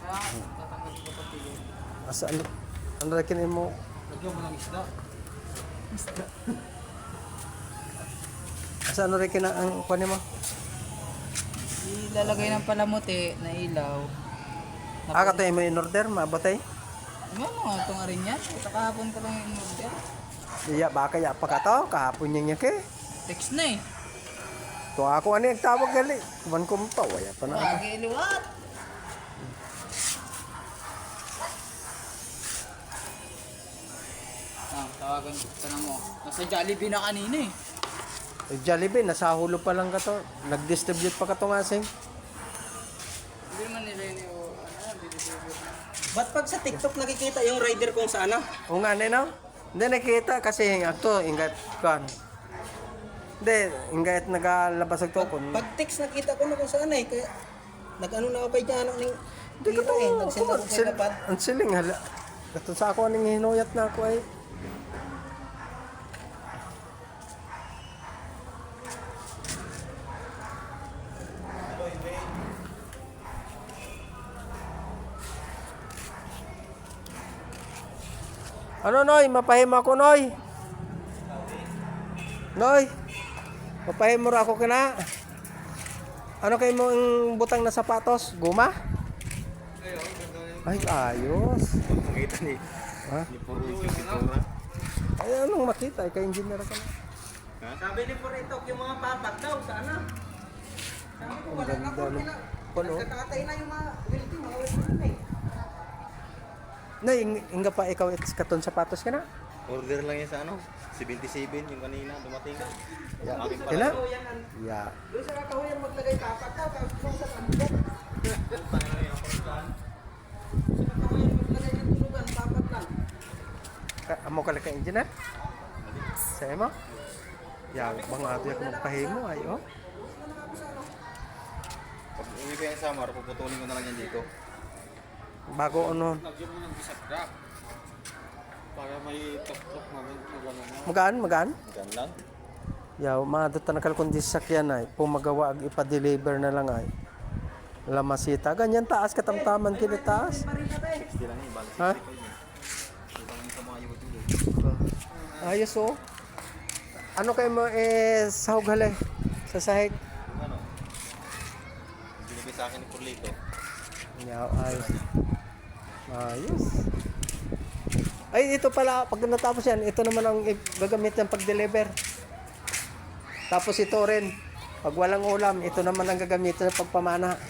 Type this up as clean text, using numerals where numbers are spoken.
Tatanggalin ko pag pili. Asa ano rin kinin mo? Lagyan mo ng isda. Asa ano rin kina ang kunin mo? Ilalagay ng palamuti na ilaw. Kato mo in order, mabatay? Ano mga itong arin yan? Ito kahapon ko lang yung order. Iya, baka ya pa ka to, kahapon niya ke. Text na eh. To ako ani ang tawag gali. Kuman ko pa, waya pa na. Lagi iliwat. Tawagan ka na mo. Nasa Jollibee na kanina eh. Jollibee, nasa hulo pa lang ka to. Nag-distribute pa ka to nga sing. Hindi naman nila yun yung deliver na. Ba't pag sa TikTok nakikita yung rider kung saan na? O nga no? Hindi nakita kasi ato ingat kan. Hindi, ingat nagalabas ang tokon. Pag text nakita ko na kung saan eh. Kaya nag-ano na ako kay Jano ng Hindi ka to. Nag-send ako kay Kapad. Ang siling hala. Kato sa ako aning hinuyat na ako ay. Ano Noy? Mapahim ako Noy. Noy. Mapahim mo ra ako kana. Ano kayo mo ang butang na sapatos? Guma? Ay, ayos. Makita ni. Ha? Ni puro yung pintura. Ay, anong makita? Ikaw engineer ka na. Sabi ni Puritok yung mga papat daw sana. Sabi ko wala na ko Ganda, no? Puno. nagkakatay na yung mga welding, mga welding eh. Na, inga pa ikaw katon sapatos ka na? Order lang yan sa ano? 77 yung kanina dumating. Yeah. Aking pala. Kailan? So yan ang Yeah. doon sa kakahuyan maglagay papat daw tapos kung sa tambok. Sa kakahuyan maglagay ng tulugan papat lang. Amo ka lang ka engineer? Sa mo? Yeah, mga ato yung magpahimo ay oh. Pag uwi ko yung summer, puputulin ko na lang yan dito. Bago ano. Lagyan mo ng bisagrap. Para may tok-tok na Magaan, magaan? Diyan lang. Yeah, mga tanakal kundi sakyan ay pumagawa ag ipa-deliver na lang ay. Lamasita. Ganyan taas katamtaman kini taas. 60 lang yun, balik 60 Ha? kayo. Ito lang sa mga YouTube. Ayos oh. Ano kayo mo sahog halay sa sahig? Yung ano? Binigay sa akin ni Purlito. Yeah, ayos. Ayos. Ay, ito pala, pag natapos yan, ito naman ang gagamit ng pag-deliver. Tapos ito rin, pag walang ulam, ito naman ang gagamit ng pagpamana.